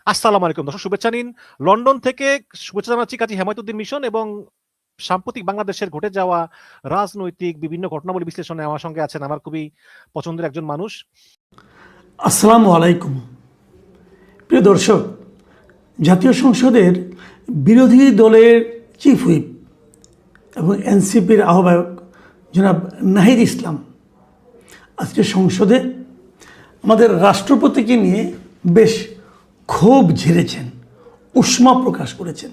আসসালামু আলাইকুম দর্শক, শুভেচ্ছা নিন। লন্ডন থেকে শুভেচ্ছা জানাচ্ছি কাজী হেমায়েতুদ্দিন মিশন এবং সাম্প্রতিক বাংলাদেশের ঘটে যাওয়া রাজনৈতিক বিভিন্ন ঘটনাবলী বিশ্লেষণে আমার সঙ্গে আছেন আমার খুবই পছন্দের একজন মানুষ। আসসালামু আলাইকুম। প্রিয় দর্শক, জাতীয় সংসদের বিরোধী দলের চিফ হুইপ এবং এনসিপির আহ্বায়ক জনাব নাহিদ ইসলাম আজকে সংসদে আমাদের রাষ্ট্রপতিকে নিয়ে বেশ ক্ষোভ ঝেড়েছেন, উষ্মা প্রকাশ করেছেন।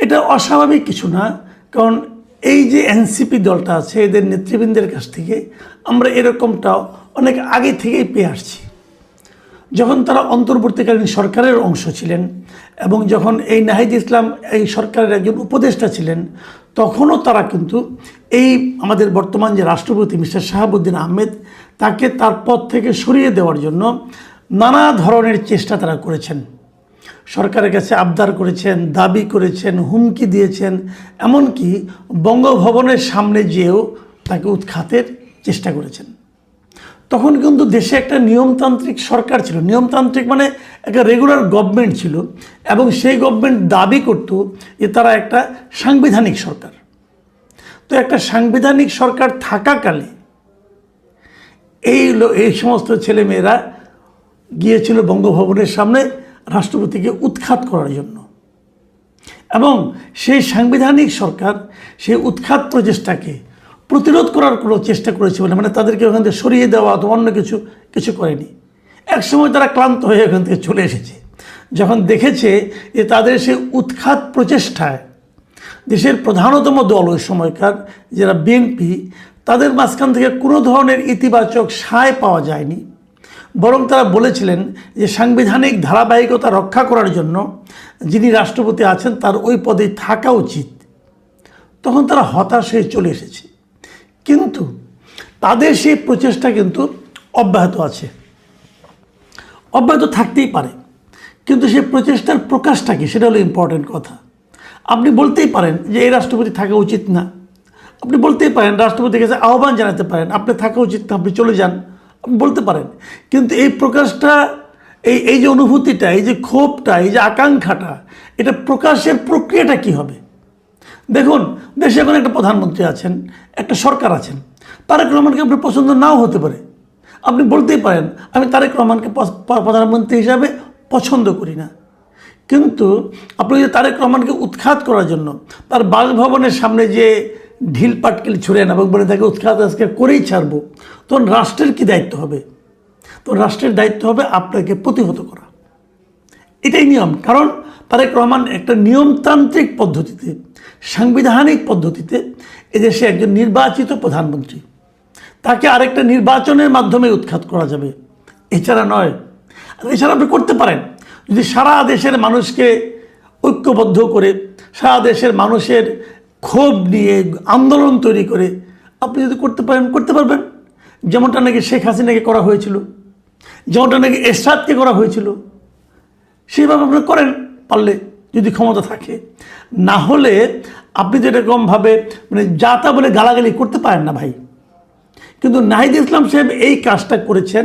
এটা অস্বাভাবিক কিছু না, কারণ এই যে এনসিপি দলটা আছে এদের নেতৃবৃন্দের কাছ থেকে আমরা এরকমটাও অনেক আগে থেকেই পেয়ে আসছি। যখন তারা অন্তর্বর্তীকালীন সরকারের অংশ ছিলেন এবং যখন এই নাহিদ ইসলাম এই সরকারের একজন উপদেষ্টা ছিলেন, তখনও তারা কিন্তু এই আমাদের বর্তমান যে রাষ্ট্রপতি মিস্টার শাহাবুদ্দিন আহমেদ তাকে তার পদ থেকে সরিয়ে দেওয়ার জন্য নানা ধরনের চেষ্টা তারা করেছেন। সরকারের কাছে আবদার করেছেন, দাবি করেছেন, হুমকি দিয়েছেন, এমনকি বঙ্গভবনের সামনে যেয়েও তাকে উৎখাতের চেষ্টা করেছেন। তখন কিন্তু দেশে একটা নিয়মতান্ত্রিক সরকার ছিল, নিয়মতান্ত্রিক মানে একটা রেগুলার গভর্নমেন্ট ছিল, এবং সেই গভর্নমেন্ট দাবি করত যে তারা একটা সাংবিধানিক সরকার। তো একটা সাংবিধানিক সরকার থাকাকালে এই সমস্ত ছেলেমেয়েরা গিয়েছিল বঙ্গভবনের সামনে রাষ্ট্রপতিকে উৎখাত করার জন্য, এবং সেই সাংবিধানিক সরকার সেই উৎখাত প্রচেষ্টাকে প্রতিরোধ করার কোনো চেষ্টা করেছে বলে, মানে তাদেরকে ওখান থেকে সরিয়ে দেওয়া অথবা অন্য কিছু করেনি। একসময় তারা ক্লান্ত হয়ে ওখান থেকে চলে এসেছে, যখন দেখেছে যে তাদের সেই উৎখাত প্রচেষ্টায় দেশের প্রধানতম দল ওই সময়কার যারা বিএনপি, তাদের মাঝখান থেকে কোনো ধরনের ইতিবাচক সায় পাওয়া যায়নি। বরং তারা বলেছিলেন যে সাংবিধানিক ধারাবাহিকতা রক্ষা করার জন্য যিনি রাষ্ট্রপতি আছেন তার ওই পদে থাকা উচিত। তখন তারা হতাশ হয়ে চলে এসেছে, কিন্তু তাদের সেই প্রচেষ্টা কিন্তু অব্যাহত আছে, অব্যাহত থাকতেই পারে। কিন্তু সেই প্রচেষ্টার প্রকাশটা কি, সেটা হলো ইম্পর্টেন্ট কথা। আপনি বলতেই পারেন যে এই রাষ্ট্রপতি থাকা উচিত না, আপনি বলতেই পারেন রাষ্ট্রপতির কাছে আহ্বান জানাতে পারেন আপনি থাকা উচিত না, আপনি চলে যান, আপনি বলতে পারেন। কিন্তু এই প্রকাশটা, এই যে অনুভূতিটা, এই যে ক্ষোভটা, এই যে আকাঙ্ক্ষাটা, এটা প্রকাশের প্রক্রিয়াটা কি হবে? দেখুন, দেশে এখন একটা প্রধানমন্ত্রী আছেন, একটা সরকার আছেন। তারেক রহমানকে আপনার পছন্দ নাও হতে পারে, আপনি বলতেই পারেন আমি তারেক রহমানকে প্রধানমন্ত্রী হিসাবে পছন্দ করি না। কিন্তু আপনি যে তারেক রহমানকে উৎখাত করার জন্য তার বাসভবনের সামনে যে ঢিল পাটকেল ছুড়েন এবং বলে তাকে উৎখাত আজকে করেই ছাড়বো, তখন রাষ্ট্রের কি দায়িত্ব হবে? তো রাষ্ট্রের দায়িত্ব হবে আপনাকে প্রতিহত করা। এটাই নিয়ম, কারণ তারেক রহমান একটা নিয়মতান্ত্রিক পদ্ধতিতে, সাংবিধানিক পদ্ধতিতে এদেশে একজন নির্বাচিত প্রধানমন্ত্রী, তাকে আরেকটা নির্বাচনের মাধ্যমে উৎখাত করা যাবে, এছাড়া নয়। এছাড়া আপনি করতে পারেন যদি সারা দেশের মানুষকে ঐক্যবদ্ধ করে, সারা দেশের মানুষের ক্ষোভ নিয়ে আন্দোলন তৈরি করে আপনি যদি করতে পারেন, করতে পারবেন। যেমনটা নাকি শেখ হাসিনাকে করা হয়েছিল, যেমনটা নাকি এরশাদকে করা হয়েছিল, সেইভাবে আপনি করেন পারলে, যদি ক্ষমতা থাকে। না হলে আপনি তো এরকমভাবে মানে যা তা বলে গালাগালি করতে পারেন না ভাই। কিন্তু নাহিদ ইসলাম সাহেব এই কাজটা করেছেন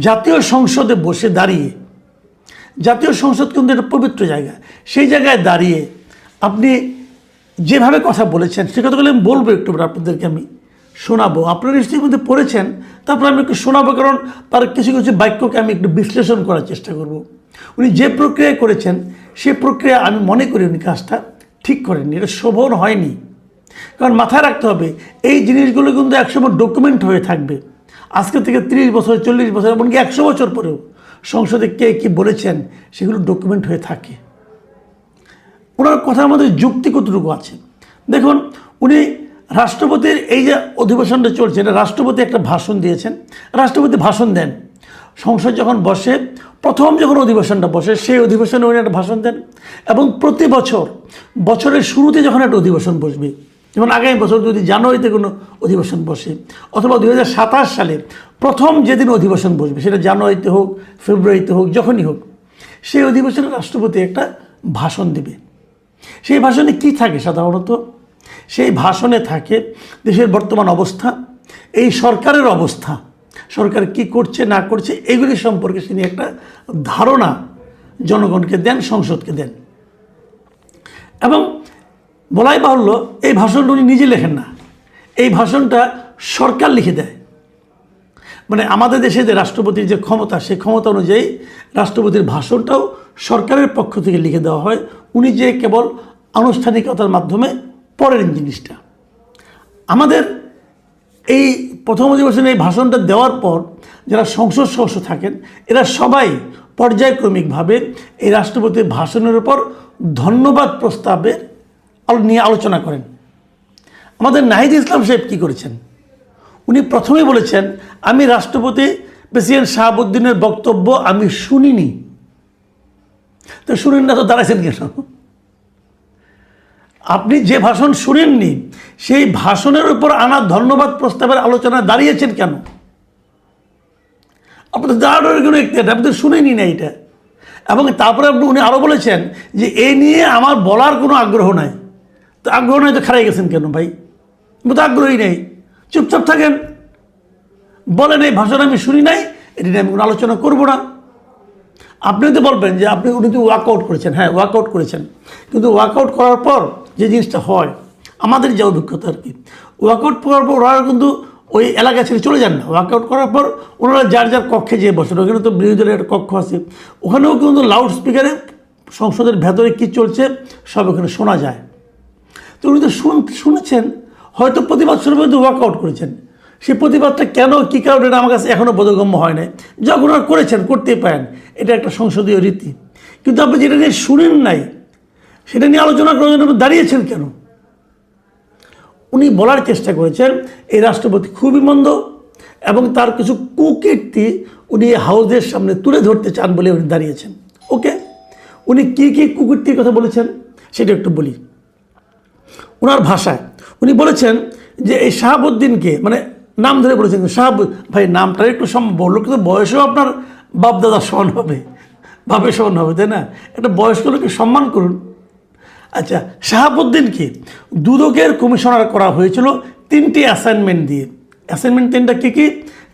জাতীয় সংসদে বসে দাঁড়িয়ে। জাতীয় সংসদ কিন্তু একটা পবিত্র জায়গা, সেই জায়গায় দাঁড়িয়ে আপনি যেভাবে কথা বলেছেন সে কথাগুলো আমি বলবো, একটু আপনাদেরকে আমি শোনাবো। আপনারা নিশ্চয়ই মধ্যে পড়েছেন, তারপর আমি একটু শোনাবো, কারণ তার কিছু কিছু বাক্যকে আমি একটু বিশ্লেষণ করার চেষ্টা করব। উনি যে প্রক্রিয়া করেছেন সে প্রক্রিয়া আমি মনে করি উনি কাজটা ঠিক করেননি, এটা শোভন হয়নি। কারণ মাথায় রাখতে হবে এই জিনিসগুলো কিন্তু একসময় ডকুমেন্ট হয়ে থাকবে। আজকে থেকে 30 বছর, 40 বছর, এমনকি 100 বছর পরেও সংসদে কে কী বলেছেন সেগুলো ডকুমেন্ট হয়ে থাকে। ওনার কথার মধ্যে যুক্তি কতটুকু আছে দেখুন। উনি রাষ্ট্রপতির এই যে অধিবেশনটা চলছে, এটা রাষ্ট্রপতি একটা ভাষণ দিয়েছেন। রাষ্ট্রপতি ভাষণ দেন, সংসদ যখন বসে, প্রথম যখন অধিবেশনটা বসে সেই অধিবেশনে উনি একটা ভাষণ দেন। এবং প্রতি বছর বছরের শুরুতে যখন একটা অধিবেশন বসবে, যেমন আগামী বছর যদি জানুয়ারিতে কোনো অধিবেশন বসে, অথবা 2027 সালে প্রথম যেদিন অধিবেশন বসবে, সেটা জানুয়ারিতে হোক, ফেব্রুয়ারিতে হোক, যখনই হোক, সেই অধিবেশনে রাষ্ট্রপতি একটা ভাষণ দেবে। সেই ভাষণে কি থাকে সাধারণত? সেই ভাষণে থাকে দেশের বর্তমান অবস্থা, এই সরকারের অবস্থা, সরকার কি করছে না করছে, এগুলি সম্পর্কে তিনি একটা ধারণা জনগণকে দেন, সংসদকে দেন। এবং বলাই বাহুল্য, এই ভাষণটা উনি নিজে লেখেন না, এই ভাষণটা সরকার লিখে দেয়। মানে আমাদের দেশে যে রাষ্ট্রপতির যে ক্ষমতা, সেই ক্ষমতা অনুযায়ী রাষ্ট্রপতির ভাষণটাও সরকারের পক্ষ থেকে লিখে দেওয়া হয়। উনি যে কেবল আনুষ্ঠানিকতার মাধ্যমে পড়েন জিনিসটা। আমাদের এই প্রথম অধিবেশনে এই ভাষণটা দেওয়ার পর যারা সংসদ সদস্য থাকেন, এরা সবাই পর্যায়ক্রমিকভাবে এই রাষ্ট্রপতির ভাষণের উপর ধন্যবাদ প্রস্তাবের নিয়ে আলোচনা করেন। আমাদের নাহিদ ইসলাম সাহেব কী করেছেন, উনি প্রথমেই বলেছেন, আমি রাষ্ট্রপতি প্রেসিডেন্ট শাহাবুদ্দিনের বক্তব্য আমি শুনিনি। তো শুনেন না তো দাঁড়াইছেন কেন? আপনি যে ভাষণ শুনেননি, সেই ভাষণের উপর আনা ধন্যবাদ প্রস্তাবের আলোচনা দাঁড়িয়েছেন কেন? আপনাদের দাঁড়ানোর কোনো একটি, আপনি তো শুনেনি না এটা। এবং তারপরে উনি আরও বলেছেন যে এ নিয়ে আমার বলার কোনো আগ্রহ নাই। তো আগ্রহ নাই তো খারাই গেছেন কেন ভাই? আমি তো আগ্রহী নেই, চুপচাপ থাকেন, বলেন এই ভাষণ আমি শুনি নাই, এটি নিয়ে আমি কোনো আলোচনা করবো না। আপনি তো বলবেন যে উনি তো ওয়ার্কআউট করেছেন, হ্যাঁ ওয়ার্কআউট করেছেন, কিন্তু ওয়ার্কআউট করার পর যে জিনিসটা হয়, আমাদের যে অভিজ্ঞতা আর কি, ওয়ার্কআউট করার পর ওরা কিন্তু ওই এলাকা ছেড়ে চলে যান না। ওয়ার্কআউট করার পর ওনারা যার যার কক্ষে যেয়ে বসেন, ওখানে তো বিরোধী দলের একটা কক্ষ আছে, ওখানেও কিন্তু লাউড স্পিকারে সংসদের ভেতরে কী চলছে সব ওখানে শোনা যায়। তো উনি তো শুনেছেন, হয়তো প্রতিবাদ শুরু পর্যন্ত ওয়ার্কআউট করেছেন। সেই প্রতিবাদটা কেন, কী কারণে, এটা আমার কাছে এখনও বোধগম্য হয় নাই। যখন ওরা করেছেন, করতেই পারেন, এটা একটা সংসদীয় রীতি। কিন্তু আপনি যেটা নিয়ে শুনেন নাই, সেটা নিয়ে আলোচনা করার জন্য দাঁড়িয়েছেন কেন? উনি বলার চেষ্টা করেছেন এই রাষ্ট্রপতি খুবই মন্দ এবং তার কিছু কুকীর্তি উনি হাউসের সামনে তুলে ধরতে চান বলে উনি দাঁড়িয়েছেন। ওকে, উনি কী কী কুকীর্তির কথা বলেছেন সেটা একটু বলি। ওনার ভাষায় উনি বলেছেন যে এই শাহাবুদ্দিনকে, মানে নাম ধরে বলেছেন ভাই নামটা একটু বললো, কিন্তু বয়সেও আপনার বাপদাদা সমান হবে, বাপের সমান হবে, তাই না? একটা বয়স্ক লোককে সম্মান করুন। আচ্ছা, শাহাবুদ্দিনকে দুদকের কমিশনার করা হয়েছিল 3টি অ্যাসাইনমেন্ট দিয়ে। অ্যাসাইনমেন্ট 3টা কী কী?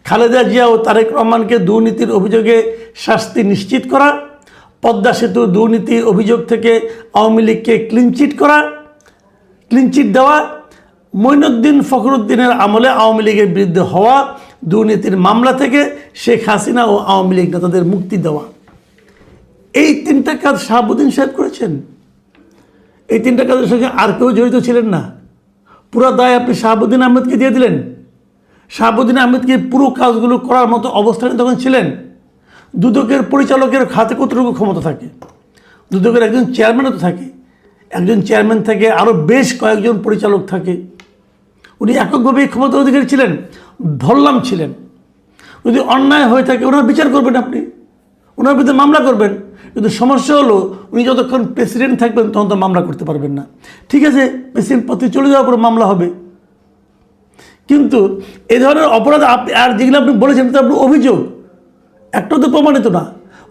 খালেদা জিয়া ও তারেক রহমানকে দুর্নীতির অভিযোগে শাস্তি নিশ্চিত করা, পদ্মা সেতু দুর্নীতির অভিযোগ থেকে আওয়ামী লীগকে ক্লিনচিট দেওয়া, মঈনুদ্দিন ফখরুদ্দিনের আমলে আওয়ামী লীগের বিরুদ্ধে হওয়া দুর্নীতির মামলা থেকে শেখ হাসিনা ও আওয়ামী লীগ নেতাদের মুক্তি দেওয়া। এই 3টা কাজ শাহাবুদ্দিন সাহেব করেছেন। এই 3টা কাজের সঙ্গে আর কেউ জড়িত ছিলেন না। পুরো দায় আপনি শাহাবুদ্দিন আহমেদকে দিয়ে দিলেন। শাহাবুদ্দিন আহমেদকে পুরো কাজগুলো করার মতো অবস্থানে তখন ছিলেন। দুদকের পরিচালকের হাতে কতটুকু ক্ষমতা থাকে? দুদকের একজন চেয়ারম্যানও তো থাকে, একজন চেয়ারম্যান থাকে, আরও বেশ কয়েকজন পরিচালক থাকে। উনি এককভাবেই ক্ষমতা অধিকারী ছিলেন, ধরলাম ছিলেন। যদি অন্যায় হয়ে থাকে ওনার বিচার করবেন, আপনি ওনার বিরুদ্ধে মামলা করবেন। কিন্তু সমস্যা হলো উনি যতক্ষণ প্রেসিডেন্ট থাকবেন তখন তো মামলা করতে পারবেন না। ঠিক আছে, প্রেসিডেন্ট পদে চলে যাওয়ার পর মামলা হবে, কিন্তু এই ধরনের অপরাধ আপনি আর যেগুলো আপনি বলেছেন তো আপনার অভিযোগ একটাও তো প্রমাণিত না।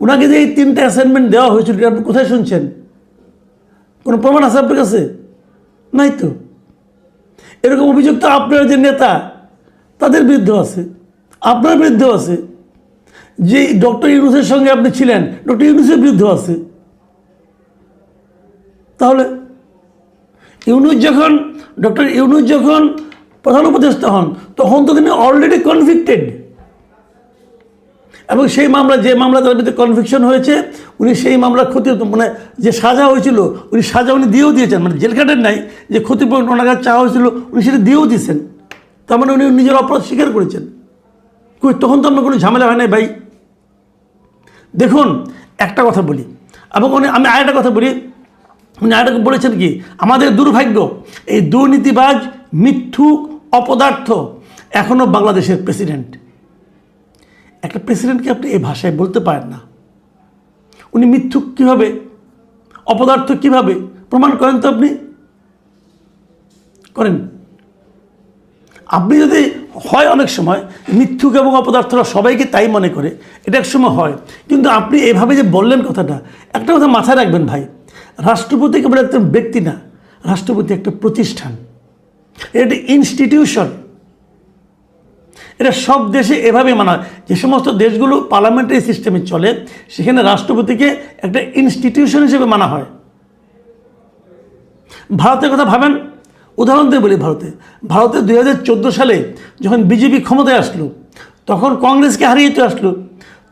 ওনাকে যে এই 3টা অ্যাসাইনমেন্ট দেওয়া হয়েছিল আপনি কোথায় শুনছেন? কোনো প্রমাণ আছে আপনার কাছে? নাই তো। এরকম অভিযোগ তো আপনার যে নেতা তাদের বিরুদ্ধেও আছে, আপনার বিরুদ্ধেও আছে। যে ডক্টর ইউনূসের সঙ্গে আপনি ছিলেন, ডক্টর ইউনূসের বিরুদ্ধেও আছে। তাহলে ডক্টর ইউনূস যখন প্রধান উপদেষ্টা হন তখন তো তিনি অলরেডি কনভিক্টেড, এবং সেই মামলা, যে মামলা তার বিরুদ্ধে কনভিকশন হয়েছে, উনি সেই মামলার মানে যে সাজা হয়েছিল উনি সাজা দিয়েও দিয়েছেন। মানে জেল কাটেন নাই, যে ক্ষতিপূরণ ওনার কাছে চাওয়া হয়েছিল উনি সেটা দিয়েও দিয়েছেন। তার মানে উনি নিজের অপরাধ স্বীকার করেছেন। তখন তো আপনার কোনো ঝামেলা হয় নাই ভাই। দেখুন, একটা কথা বলি, এবং আমি আরেকটা কথা বলি। উনি আরেকটা বলেছেন কি, আমাদের দুর্ভাগ্য এই দুর্নীতিবাজ, মিথ্যুক, অপদার্থ এখনও বাংলাদেশের প্রেসিডেন্ট। একটা প্রেসিডেন্টকে আপনি এই ভাষায় বলতে পারেন না। উনি মিথ্যুক কীভাবে, অপদার্থ কীভাবে প্রমাণ করেন তো? আপনি করেন। আপনি যদি হয়, অনেক সময় মিথ্যুক এবং অপদার্থরা সবাইকে তাই মনে করে, এটা এক সময় হয়, কিন্তু আপনি এভাবে যে বললেন কথাটা, একটা কথা মাথায় রাখবেন ভাই, রাষ্ট্রপতি কেবল একজন ব্যক্তি না, রাষ্ট্রপতি একটা প্রতিষ্ঠান, এটা একটা ইনস্টিটিউশন। এটা সব দেশে এভাবে মানা হয়। যে সমস্ত দেশগুলো পার্লামেন্টারি সিস্টেমে চলে সেখানে রাষ্ট্রপতিকে একটা ইনস্টিটিউশন হিসেবে মানা হয়। ভারতের কথা ভাবেন, উদাহরণ দিয়ে বলি, ভারতে 2014 সালে যখন বিজেপি ক্ষমতায় আসলো, তখন কংগ্রেসকে হারিয়ে আসলো,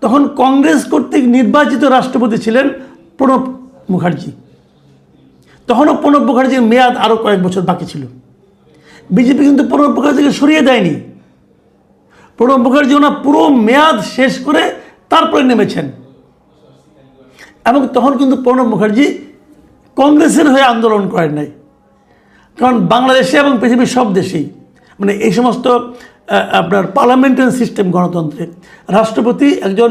তখন কংগ্রেস কর্তৃক নির্বাচিত রাষ্ট্রপতি ছিলেন প্রণব মুখার্জি। তখনও প্রণব মুখার্জির মেয়াদ আরও কয়েক বছর বাকি ছিল। বিজেপি কিন্তু প্রণব মুখার্জিকে সরিয়ে দেয়নি। প্রণব মুখার্জি ওনার পুরো মেয়াদ শেষ করে তারপরে নেমেছেন। এবং তখন কিন্তু প্রণব মুখার্জি কংগ্রেসের হয়ে আন্দোলন করেন নাই, কারণ বাংলাদেশে এবং পৃথিবীর সব দেশেই মানে এই সমস্ত আপনার পার্লামেন্টারি সিস্টেম গণতন্ত্রে রাষ্ট্রপতি একজন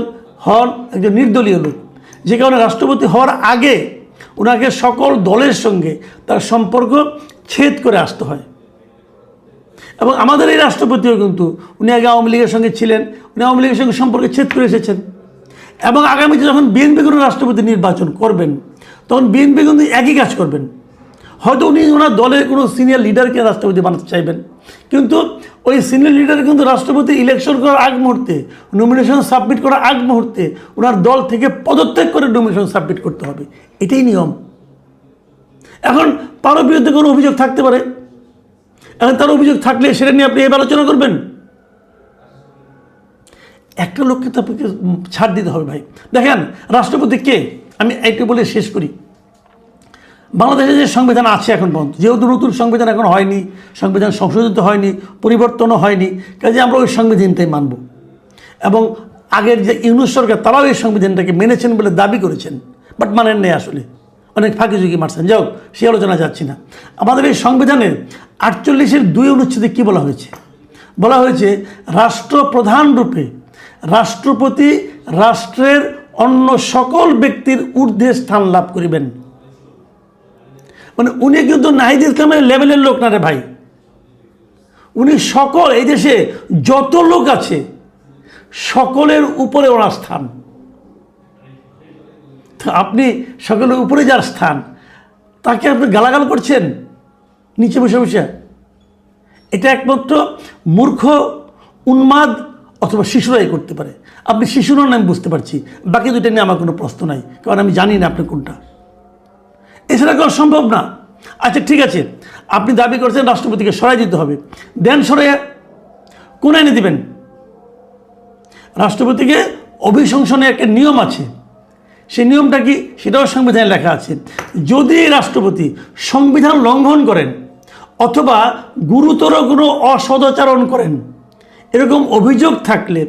নির্দলীয় লোক, যে কারণে রাষ্ট্রপতি হওয়ার আগে ওনাকে সকল দলের সঙ্গে তার সম্পর্ক ছেদ করে আসতে হয়। এবং আমাদের এই রাষ্ট্রপতিও কিন্তু উনি আগে আওয়ামী লীগের সঙ্গে ছিলেন, উনি আওয়ামী লীগের সঙ্গে সম্পর্কে ছেদ করে এসেছেন। এবং আগামীতে যখন বিএনপি কোনো রাষ্ট্রপতি নির্বাচন করবেন তখন বিএনপি কিন্তু একই কাজ করবেন। হয়তো উনি ওনার দলের কোনো সিনিয়র লিডারকে রাষ্ট্রপতি বানাতে চাইবেন, কিন্তু ওই সিনিয়র লিডার কিন্তু রাষ্ট্রপতি ইলেকশন করার আগ মুহূর্তে, নমিনেশন সাবমিট করার আগ মুহূর্তে ওনার দল থেকে পদত্যাগ করে নমিনেশন সাবমিট করতে হবে। এটাই নিয়ম। এখন তারও বিরুদ্ধে কোনো অভিযোগ থাকতে পারে, এখন তার অভিযোগ থাকলে সেটা নিয়ে আপনি এবার আলোচনা করবেন। একটা লোককে তো আপনাকে ছাড় দিতে হবে ভাই। দেখেন রাষ্ট্রপতি কে, আমি এইটা বলে শেষ করি। বাংলাদেশে যে সংবিধান আছে এখন পর্যন্ত, যেহেতু নতুন সংবিধান এখন হয়নি, সংবিধান সংশোধিত হয়নি, পরিবর্তনও হয়নি, কাজে আমরা ওই সংবিধানটাই মানব। এবং আগের যে ইউনূস সরকার তারাও এই সংবিধানটাকে মেনেছেন বলে দাবি করেছেন, বাট মানেন নেই, আসলে অনেক ফাঁকি ঝুঁকি মারছেন। যাও, সে আলোচনা যাচ্ছি না। আমাদের এই সংবিধানের 48-এর 2 অনুচ্ছেদে কী বলা হয়েছে? বলা হয়েছে রাষ্ট্রপ্রধান রূপে রাষ্ট্রপতি রাষ্ট্রের অন্য সকল ব্যক্তির ঊর্ধ্বে স্থান লাভ করিবেন। মানে উনি কিন্তু নাহিদ ইসলামের লেভেলের লোক না রে ভাই, উনি সকল এই দেশে যত লোক আছে সকলের উপরে ওনার স্থান। আপনি সকলের উপরে যার স্থান, তাকে আপনি গালাগাল করছেন নিচে বসে বসে। এটা একমাত্র মূর্খ, উন্মাদ অথবা শিশুরাই করতে পারে। আপনি শিশু নন, আমি বুঝতে পারছি, বাকি দুটো নিয়ে আমার কোনো প্রশ্ন নাই, কারণ আমি জানি না আপনি কোনটা। এছাড়া করা সম্ভব না। আচ্ছা ঠিক আছে, আপনি দাবি করছেন রাষ্ট্রপতিকে সরাই দিতে হবে, দেন সরাইয়া কোন আইনে দিবেন? রাষ্ট্রপতিকে অভিশংসনের একটা নিয়ম আছে, সেই নিয়মটা কি সেটাও সংবিধানে লেখা আছে। যদি রাষ্ট্রপতি সংবিধান লঙ্ঘন করেন অথবা গুরুতর কোনো অসদাচরণ করেন, এরকম অভিযোগ থাকলে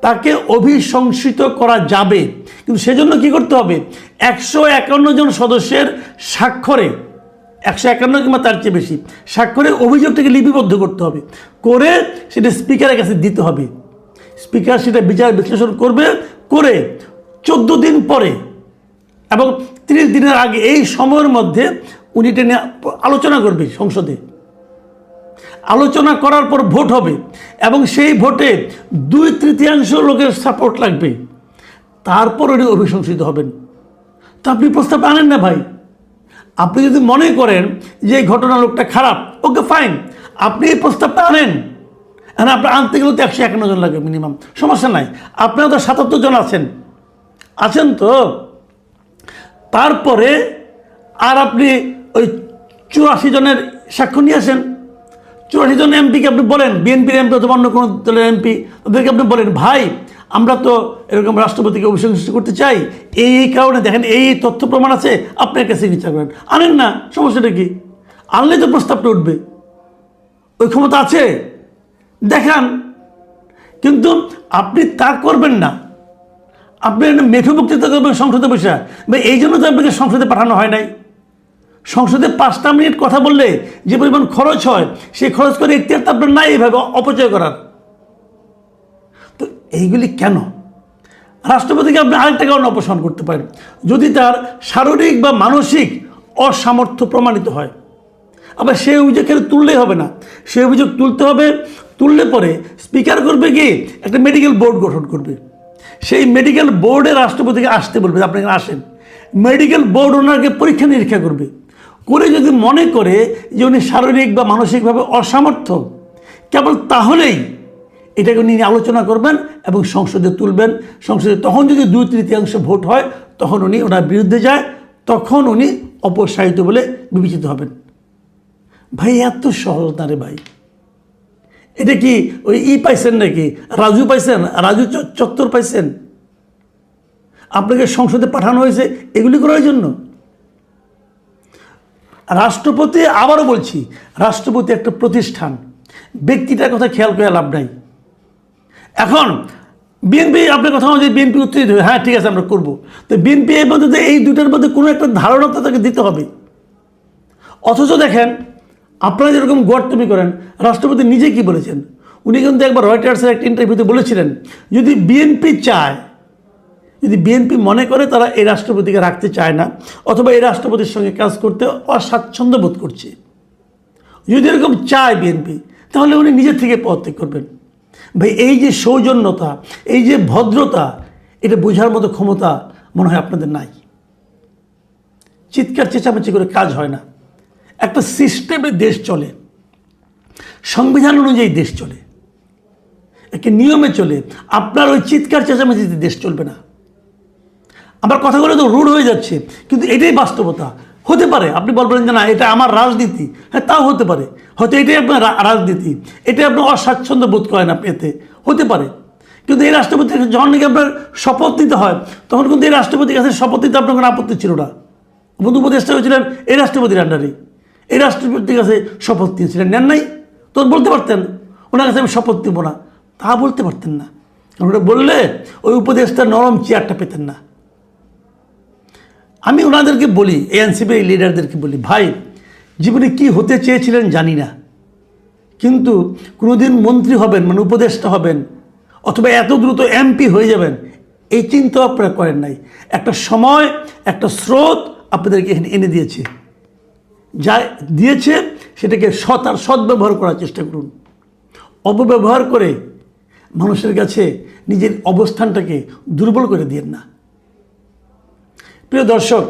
তাকে অভিশংসিত করা যাবে। কিন্তু সেজন্য কি করতে হবে? 151 জন সদস্যের স্বাক্ষরে, 151 কিংবা তার চেয়ে বেশি স্বাক্ষরে অভিযোগটাকে লিপিবদ্ধ করতে হবে, করে সেটা স্পিকারের কাছে দিতে হবে। স্পিকার সেটা বিচার বিশ্লেষণ করবে, করে 14 দিন পরে এবং 30 দিনের আগে, এই সময়ের মধ্যে উনি এটা নিয়ে আলোচনা করবে সংসদে। আলোচনা করার পর ভোট হবে এবং সেই ভোটে 2/3 লোকের সাপোর্ট লাগবে, তারপর উনি অভিশংসিত হবেন। তা আপনি প্রস্তাব আনেন না ভাই। আপনি যদি মনে করেন যে এই ঘটনা লোকটা খারাপ, ওকে ফাইন, আপনি এই প্রস্তাবটা আনেন। আর আপনার আনতে গেলে তো 151 জন লাগবে মিনিমাম, সমস্যা নাই। আপনারা তো 77 জন আছেন তো। তারপরে আর আপনি ওই 84 জনের স্বাক্ষর নিয়ে আসেন। 84 জন এমপিকে আপনি বলেন, বিএনপির এমপি অথবা অন্য কোনো দলের এমপি, তাদেরকে আপনি বলেন, ভাই আমরা তো এরকম রাষ্ট্রপতিকে অভিশংসিত করতে চাই, এই কারণে দেখেন এই তথ্য প্রমাণ আছে, আপনি একটা সিগনেচার করেন। আনেন না, সমস্যাটা কি? আনলে তো প্রস্তাবটা উঠবে, ওই ক্ষমতা আছে, দেখান। কিন্তু আপনি তা করবেন না, আপনি মেঠো বক্তৃতা করবেন সংসদে বসে। এই জন্য তো আপনাকে সংসদে পাঠানো হয় নাই। সংসদে 5টা মিনিট কথা বললে যে পরিমাণ খরচ হয়, সেই খরচ করে এখতিয়ার তো আপনার নাই এইভাবে অপচয় করার। তো এইগুলি কেন? রাষ্ট্রপতিকে আপনি আরেকটা কারণে অপসারণ করতে পারেন, যদি তার শারীরিক বা মানসিক অসামর্থ্য প্রমাণিত হয়। আবার সেই অভিযোগ তুললেই হবে না, সেই অভিযোগ তুলতে হবে। তুললে পরে স্পিকার করবে কি, একটা মেডিকেল বোর্ড গঠন করবে। সেই মেডিকেল বোর্ডে রাষ্ট্রপতিকে আসতে বলবে, আপনি এখানে আসেন। মেডিকেল বোর্ড ওনাকে পরীক্ষা নিরীক্ষা করবে, করে যদি মনে করে যে উনি শারীরিক বা মানসিকভাবে অসামর্থ্য, কেবল তাহলেই এটাকে নিয়ে আলোচনা করবেন এবং সংসদে তুলবেন। সংসদে তখন যদি 2/3 ভোট হয় তখন উনি ওনার বিরুদ্ধে যায়, তখন উনি অপসারিত বলে বিবেচিত হবেন। ভাই এত সহজ না রে ভাই। এটা কি ওই পাইছেন নাকি, রাজু পাইছেন, রাজু চত্বর পাইছেন? আপনাকে সংসদে পাঠানো হয়েছে এগুলি করার জন্য? রাষ্ট্রপতি, আবারও বলছি, রাষ্ট্রপতি একটা প্রতিষ্ঠান, ব্যক্তিটার কথা খেয়াল করে লাভ নাই। এখন বিএনপি, আপনার কথা অনুযায়ী বিএনপি উত্তর দেবে, হ্যাঁ ঠিক আছে আমরা করবো। তো বিএনপি এর মধ্যে এই দুটার মধ্যে কোনো একটা ধারণা তো তাকে দিতে হবে। অথচ দেখেন আপনারা যেরকম গোয়ার্তমি করেন, রাষ্ট্রপতি নিজে কি বলেছেন? উনি কিন্তু একবার রয়টার্সের একটা ইন্টারভিউতে বলেছিলেন, যদি বিএনপি চায়, যদি বিএনপি মনে করে তারা এই রাষ্ট্রপতিকে রাখতে চায় না অথবা এই রাষ্ট্রপতির সঙ্গে কাজ করতে অস্বাচ্ছন্দ্য বোধ করছে, যদি এরকম চায় বিএনপি, তাহলে উনি নিজের থেকে পদত্যাগ করবেন। ভাই এই যে সৌজন্যতা, এই যে ভদ্রতা, এটা বোঝার মতো ক্ষমতা মনে হয় আপনাদের নাই। চিৎকার চেঁচামেচি করে কাজ হয় না। একটা সিস্টেমে দেশ চলে, সংবিধান অনুযায়ী দেশ চলে, একটা নিয়মে চলে। আপনার ওই চিৎকার চেঁচামেচিতে দেশ চলবে না। আমার কথাগুলো তো রূঢ় হয়ে যাচ্ছে, কিন্তু এটাই বাস্তবতা। হতে পারে আপনি বলবেন যে না এটা আমার রাজনীতি, হ্যাঁ তাও হতে পারে, হয়তো এটাই আপনার রাজনীতি, এটাই আপনার অস্বাচ্ছন্দ্য বোধ করেন আপনি, এতে হতে পারে। কিন্তু এই রাষ্ট্রপতি যখন নাকি আপনার শপথ নিতে হয়, তখন কিন্তু এই রাষ্ট্রপতির কাছে শপথ নিতে আপনার কোনো আপত্তি ছিল না। বন্ধু উপদেষ্টা হয়েছিলেন এই রাষ্ট্রপতির আন্ডারে, এই রাষ্ট্রপতির কাছে শপথ নিয়েছিলেন, নেন নাই? তখন বলতে পারতেন ওনার কাছে আমি শপথ নেব না, তা বলতে পারতেন না। কারণ ওটা বললে ওই উপদেষ্টার নরম চেয়ারটা পেতেন না। আমি ওনাদেরকে বলি, এনসিপির লিডারদেরকে বলি, ভাই জীবনে কি হতে চেয়েছিলেন জানি না, কিন্তু কোনোদিন মন্ত্রী হবেন, মানে উপদেষ্টা হবেন, অথবা এত দ্রুত এমপি হয়ে যাবেন, এই চিন্তা আপনারা করেন নাই। একটা সময়, একটা স্রোত আপনাদেরকে এনে দিয়েছে, যা দিয়েছে সেটাকে সদ্ব্যবহার করার চেষ্টা করুন। অপব্যবহার করে মানুষের কাছে নিজের অবস্থানটাকে দুর্বল করে দিয়েন না। প্রিয় দর্শক,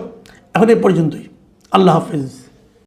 এখন এই পর্যন্তই। আল্লাহ হাফেজ।